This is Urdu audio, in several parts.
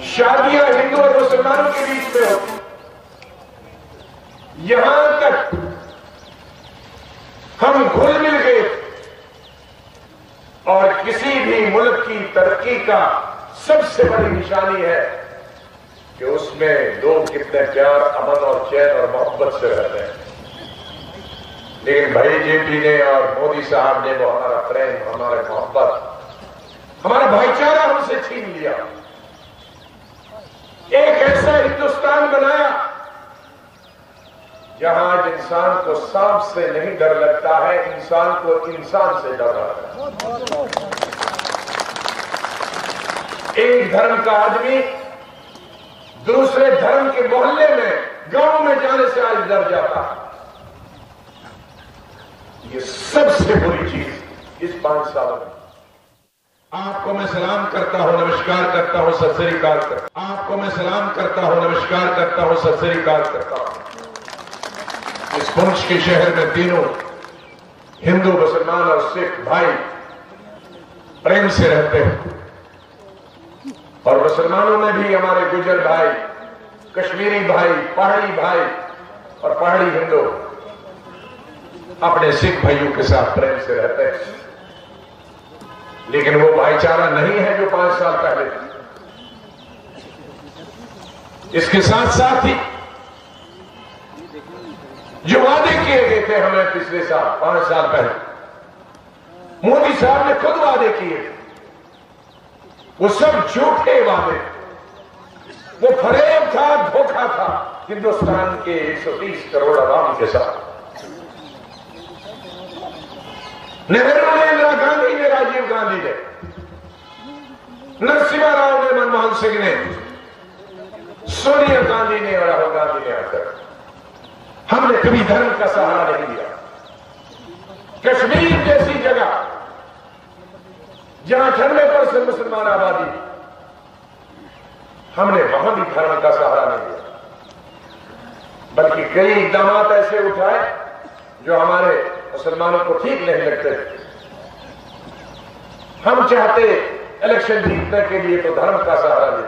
شادیاں ہندو اور مسلمانوں کے بیچ میں ہوتی، یہاں تک ہم گھل مل گئے، اور کسی بھی ملک کی ترقی کا سب سے بڑی نشانی ہے کہ اس میں لوگ کتنے پیار، امن اور چین اور محبت سے رہتے ہیں۔ لیکن بھائی جے پی نے اور مودی صاحب نے وہ ہمارا پریم، ہمارا محبت، ہمارا بھائی چارہ ہم سے چھین لیا۔ ایک ایسا ہندوستان بنایا جہاں آج انسان کو سانپ سے نہیں ڈر لگتا ہے، انسان کو انسان سے ڈر لگتا ہے۔ ایک دھرم کا آدمی دوسرے دھرم کے محلے میں، گاؤں میں جانے سے آج ڈر جاتا ہے۔ یہ سب سے بری چیز اس 5 سالوں میں۔ آپ کو میں سلام کرتا ہوں، نمسکار کرتا ہوں، ست سری اکال کرتا ہوں۔ آپ کو میں سلام کرتا ہوں، نمسکار کرتا ہوں، ست سری اکال کرتا ہوں۔ اس پنچ کے شہر میں تینوں ہندو، مسلمان اور سکھ بھائی پریم سے رہتے ہیں، اور مسلمانوں میں بھی ہمارے گجر بھائی، کشمیری بھائی، پہاڑی بھائی اور پہاڑی ہندو اپنے سکھ بھائیوں کے ساتھ پریم سے رہتے ہیں۔ لیکن وہ بھائی چارہ نہیں ہے جو 5 سال پہلے تھا۔ اس کے ساتھ ساتھ ہی جو وعدے کیے گئے تھے ہمیں پچھلے سال 5 سال پہلے، مودی صاحب نے خود وعدے کیے، وہ سب جھوٹے وعدے، وہ فریب تھا، دھوکہ تھا ہندوستان کے 130 کروڑ عوام کے ساتھ۔ نہرو نے، اندرا گاندھی نے، راجیو گاندھی نے، نرسمہا راؤ نے، منموہن سنگھ نے، سونیا گاندھی نے اور راہل گاندھی نے آ کر ہم نے کبھی دھرم کا سہارا نہیں لیا۔ کشمیر جیسی جگہ جہاں 98% مسلمان آبادی، ہم نے وہاں بھی دھرم کا سہارا نہیں لیا، بلکہ کئی اقدامات ایسے اٹھائے جو ہمارے مسلمانوں کو ٹھیک نہیں لگتے۔ ہم چاہتے الیکشن جیتنے کے لیے تو دھرم کا سہارا لے،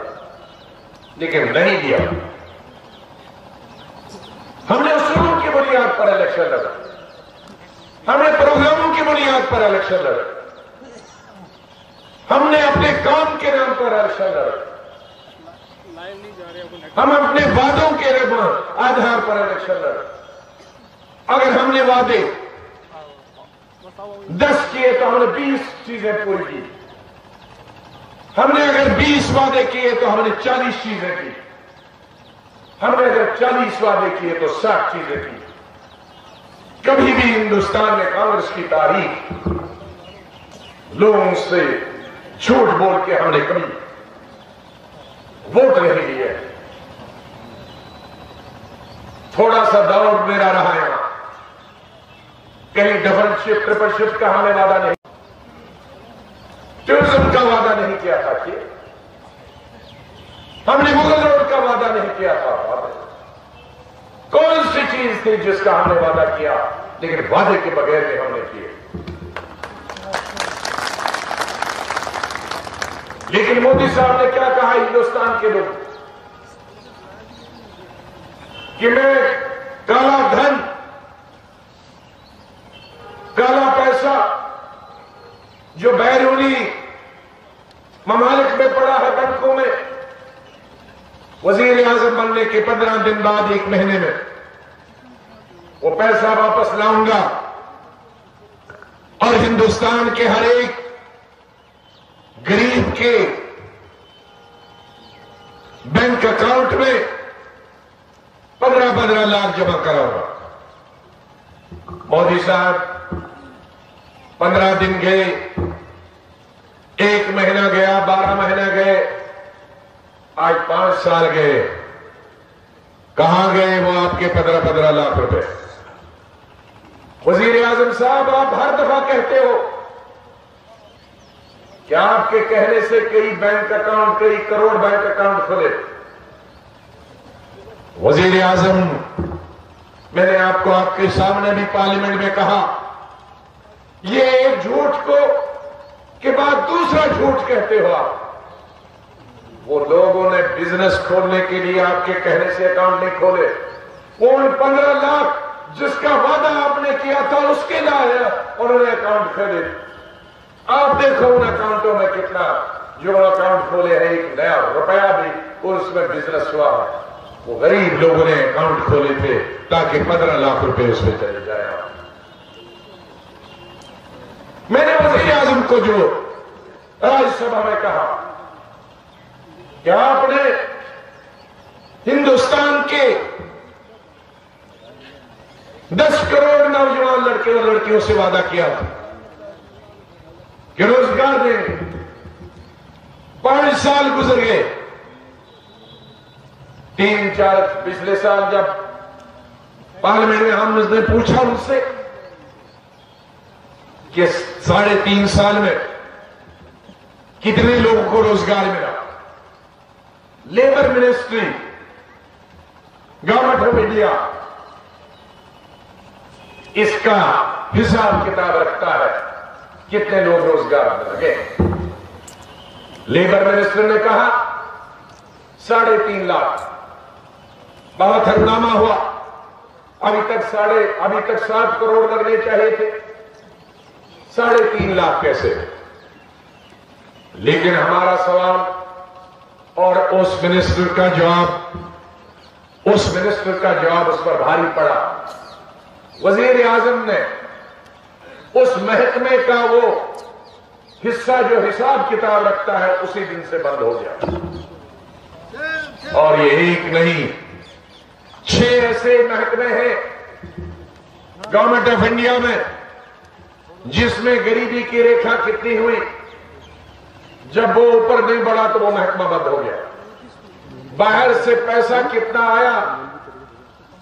لیکن نہیں لیا۔ ہم نے اصولوں کی بنیاد پر الیکشن لڑا، ہم نے پروگراموں کی بنیاد پر الیکشن لڑا، ہم نے اپنے کام کے نام پر الیکشن لڑا، ہم اپنے وعدوں کے آدھار پر الیکشن لڑا۔ اگر ہم نے وعدے 10 کیے تو ہم نے 20 چیزیں پوری کی، ہم نے اگر 20 وعدے کیے تو ہم نے 40 چیزیں کی، ہم نے اگر 40 وعدے کیے تو 60 چیزیں کی۔ کبھی بھی ہندوستان میں کانگریس کی تاریخ لوگوں سے جھوٹ بول کے ہم نے کبھی ووٹ نہیں لیے۔ تھوڑا سا دور میرا رہا ہے، کہیں ڈبل شفٹ، ٹرپل شفٹ کا ہم نے وعدہ نہیں، ٹیوزم کا وعدہ نہیں کیا تھا کہ ہم نے مغل روڈ کا وعدہ نہیں کیا تھا۔ کون سی چیز تھی جس کا ہم نے وعدہ کیا لیکن وعدے کے بغیر بھی ہم نے کیے؟ لیکن مودی صاحب نے کیا کہا ہندوستان کے لوگ کہ میں کالا دھن، کالا پیسہ جو بیرونی ممالک میں پڑا ہے بینکوں میں، وزیر اعظم بننے کے 15 دن بعد، 1 مہینے میں وہ پیسہ واپس لاؤں گا، اور ہندوستان کے ہر ایک غریب کے بینک اکاؤنٹ میں 15 لاکھ جمع کراؤں گا۔ مودی صاحب 15 دن گئے، 1 مہینہ گیا، 12 مہینہ گئے، آج 5 سال گئے، کہاں گئے وہ آپ کے 15 لاکھ روپے؟ وزیر اعظم صاحب، آپ ہر دفعہ کہتے ہو کہ آپ کے کہنے سے کئی بینک اکاؤنٹ، کئی کروڑ بینک اکاؤنٹ کھلے۔ وزیر اعظم، میں نے آپ کو آپ کے سامنے بھی پارلیمنٹ میں کہا، یہ ایک جھوٹ کو کے بعد دوسرا جھوٹ کہتے ہو آپ. وہ لوگوں نے بزنس کھولنے کے لیے آپ کے کہنے سے اکاؤنٹ نہیں کھولے. وہ 15 لاکھ جس کا وعدہ آپ نے کیا تھا اس کے لائے انہوں نے اکاؤنٹ کھولے. آپ دیکھو ان اکاؤنٹوں میں کتنا جو اکاؤنٹ کھولے ہیں ایک نیا روپیہ بھی اور اس میں بزنس ہوا ہے. وہ غریب لوگوں نے اکاؤنٹ کھولے تھے تاکہ 15 لاکھ روپے اس میں چلے جائے. میں نے وزیر اعظم کو جو راج سبھا میں کہا کہ آپ نے ہندوستان کے 10 کروڑ نوجوان لڑکے اور لڑکیوں سے وعدہ کیا تھا کہ روزگار دیں گے. 5 سال گزر گئے. 3-4 پچھلے سال جب پارلیمنٹ میں ہم نے پوچھا ان سے کہ 3.5 سال میں کتنے لوگوں کو روزگار ملا. Labour ministry government of India اس کا حساب کتاب رکھتا ہے کتنے لوگ روزگار میں لگے. لیبر منسٹر نے کہا 3.5 لاکھ. بہت ہنگامہ ہوا. ابھی تک 7 کروڑ لگنے چاہیے تھے. 3.5 لاکھ کیسے؟ لیکن ہمارا سوال اور اس منسٹر کا جواب اس پر بھاری پڑا. وزیر اعظم نے اس محکمے کا وہ حصہ جو حساب کتاب رکھتا ہے اسی دن سے بند ہو گیا. اور یہ ایک نہیں 6 ایسے محکمے ہیں گورنمنٹ آف انڈیا میں جس میں غریبی کی ریکھا کتنی ہوئی. جب وہ اوپر نہیں بڑھا تو وہ محکمہ بند ہو گیا. باہر سے پیسہ کتنا آیا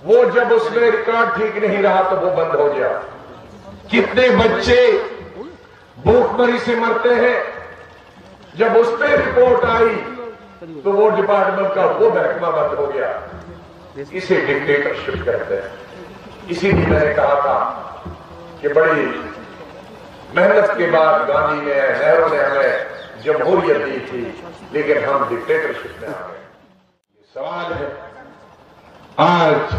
وہ جب اس میں ریکارڈ ٹھیک نہیں رہا تو وہ بند ہو گیا. کتنے بچے بھوک مری سے مرتے ہیں جب اس پہ رپورٹ آئی تو وہ ڈپارٹمنٹ کا وہ محکمہ بند ہو گیا. اسے ڈکٹیٹرشپ کہتے ہیں. اسی لیے میں نے کہا تھا کہ بڑی محنت کے بعد گاندھی نے نہرو نے ہمیں جمہوریت دی تھی لیکن ہم ڈکٹیٹرشپ میں آ گئے. یہ سوال ہے آج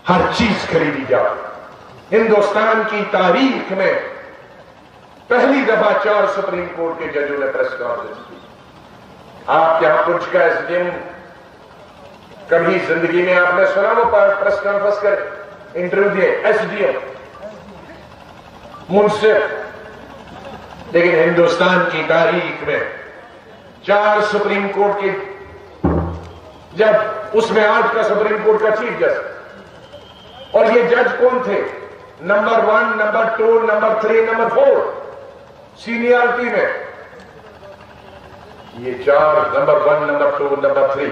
ہر چیز خریدی جائے. ہندوستان کی تاریخ میں پہلی دفعہ 4 سپریم کورٹ کے ججوں نے پریس کانفرنس کی. آپ یہاں پنچ کا ایس ڈی ایم کبھی زندگی میں آپ نے سنا وہ پریس کانفرنس کر انٹرویو دیے ایس ڈی ایم منصف. لیکن ہندوستان کی تاریخ میں 4 سپریم کورٹ کے جج اس میں آج کا سپریم کورٹ کا چیف جسٹس اور یہ جج کون تھے؟ Number 1 number 2 number 3 number 4 seniority میں. یہ 4 نمبر 1 نمبر 2 نمبر 3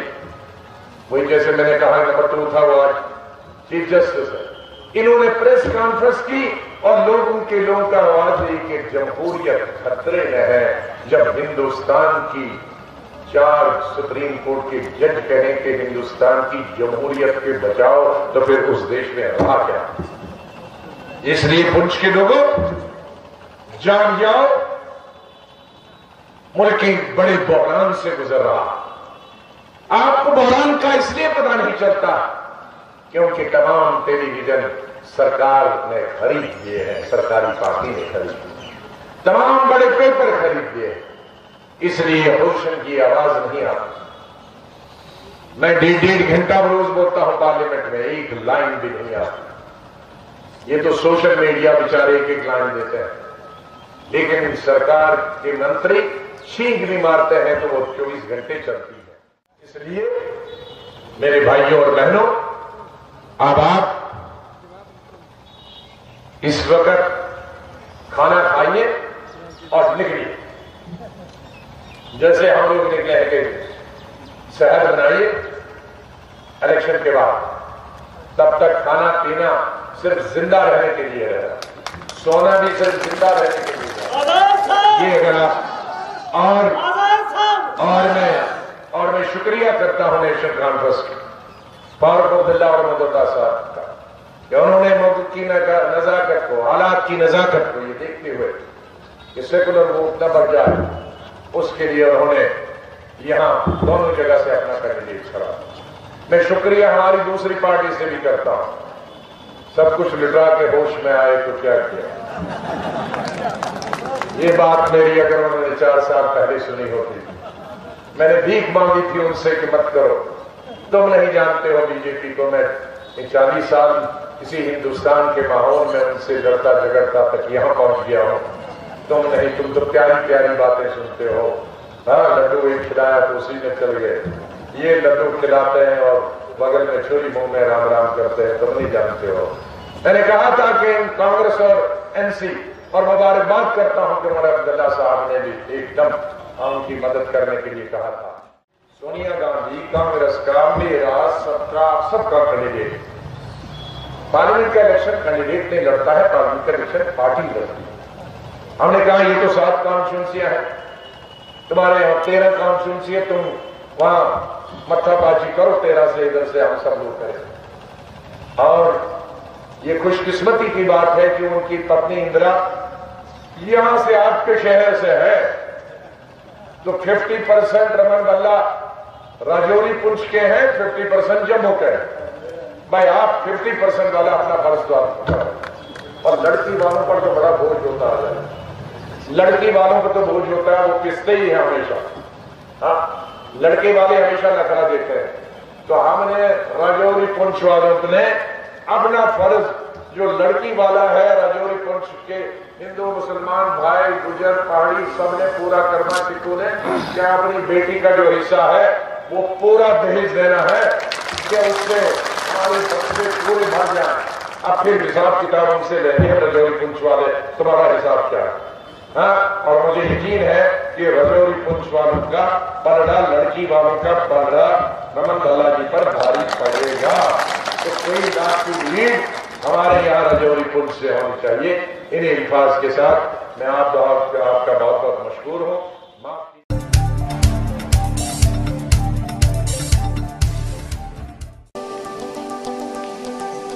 وہی جیسے میں نے کہا نمبر 2 تھا وہ آج چیف جسٹس ہے. انہوں نے پریس کانفرنس کی اور لوگوں کا آواز دی کہ جمہوریت خطرے میں ہے. جب ہندوستان کی 4 سپریم کورٹ کے جج کہیں کہ ہندوستان کی جمہوریت کے بچاؤ تو پھر اس دیش میں رہا کیا؟ اس لیے پنچ کے لوگوں جان جاؤ ملک ایک بڑے بحران سے گزر رہا. آپ کو بحران کا اس لیے پتہ نہیں چلتا کیونکہ تمام ٹیلی ویژن سرکار نے خرید لیے ہیں. سرکاری پارٹی نے خرید لیے. تمام بڑے پیپر خرید لیے. اس لیے روشن کی آواز نہیں آتی. میں 1.5 گھنٹہ روز بولتا ہوں پارلیمنٹ میں ایک لائن بھی نہیں آتی. یہ تو سوشل میڈیا بیچارے ایک لائن دیتے ہیں لیکن سرکار کے منتری چھینک بھی مارتے ہیں تو وہ 24 گھنٹے چلتی ہے. اس لیے میرے بھائیوں اور بہنوں اب آپ اس وقت کھانا کھائیے اور نکلیے. جیسے ہم لوگ نکلے ہیں کہ شہر بنائیے الیکشن کے بعد. تب تک کھانا پینا صرف زندہ رہنے کے لیے رہنا. سونا بھی صرف زندہ رہنے کے لیے. یہ اگر آپ اور میں شکریہ کرتا ہوں نیشنل کانفرنس فاروق عبداللہ اور محمد اللہ صاحب کا کہ انہوں نے ملک کی نزاکت کو حالات کی نزاکت کو یہ دیکھتے ہوئے کہ سیکولر ووٹ نہ بڑھ جائے، اس کے لیے انہوں نے یہاں دونوں جگہ سے اپنا کینڈیڈیٹ کھڑا۔ میں شکریہ ہماری دوسری پارٹی سے بھی کرتا ہوں، سب کچھ لٹا کے ہوش میں آئے تو کیا کیا۔ یہ بات میری اگر انہوں نے 4 سال پہلے سنی ہوتی، میں نے بھیک مانگی تھی ان سے کہ مت کرو، تم نہیں جانتے ہو بی جے پی کو، میں 40 سال کسی ہندوستان کے ماحول میں ان سے لڑتا جھگڑتا تک یہاں پہنچ گیا ہوں، تم نہیں، تم تو پیاری پیاری باتیں سنتے ہو، ہاں لڈو ایک کھلایا تو اسی میں چل گئے، یہ لڈو کھلاتے ہیں اور بغل میں چھری منہ میں رام رام کرتے ہیں، تم نہیں جانتے ہو۔ میں نے کہا تھا کہ کانگریس اور این سی، اور مبارکباد کرتا ہوں کہ عمر عبداللہ صاحب نے بھی ایک دم ان کی مدد کرنے کے لیے کہا تھا۔ سونیا گاندھی کانگریس کا، میرا، سب کا کینڈیڈیٹ، پارلیمنٹ کا الیکشن کینڈیڈیٹ نہیں لڑتا ہے، پارلیمنٹ کا الیکشن پارٹی لڑتی ہے۔ ہم نے کہا یہ تو 7 کانسٹیچوئنسیاں ہیں، تمہارے یہاں 13 کانسٹیچوئنسی ہے، تم وہاں متھا بازی کرو، 13 سے ادھر سے ہم سب لوگ کریں۔ اور یہ خوش قسمتی کی بات ہے کہ ان کی پتنی اندرا یہاں سے آپ کے شہر سے ہے، تو 50% رمن بلہ راجوری پنچ کے ہیں، 50% جموں کے ہیں۔ بھائی آپ 50% والا اپنا فرض تو آپ کریں، اور لڑکی والوں پر تو بڑا بوجھ ہوتا ہے، لڑکی والوں پر تو بوجھ ہوتا ہے، وہ کستے ہی ہیں ہمیشہ، ہاں لڑکے والے ہمیشہ نخرا دیتے ہیں۔ تو ہم نے راجوری پنچ والوں نے اپنا فرض جو لڑکی والا ہے راجوری پنچ کے ہندو مسلمان بھائی گجر پہاڑی سب نے پورا کرنا، ٹکو نے کیا اپنی بیٹی کا جو حصہ ہے وہ پورا دہیج دینا ہے کہ اس سے ہمارے بچے پورے بھر جائیں۔ اب پھر حساب کتاب ہم سے لیتے ہیں راجوری پنچ والے، تمہارا حساب کیا ہے؟ ہاں، اور مجھے یقین ہے کہ راجوری پنچ والوں کا پلڑا، لڑکی والوں کا پلڑا رمن بلہ جی پر بھاری پڑے گا۔ تو کوئی لاکھ کی لیڈ ہمارے یہاں راجوری پنچ سے ہونی چاہیے۔ انہیں الفاظ کے ساتھ میں آپ کا بہت بہت مشکور ہوں۔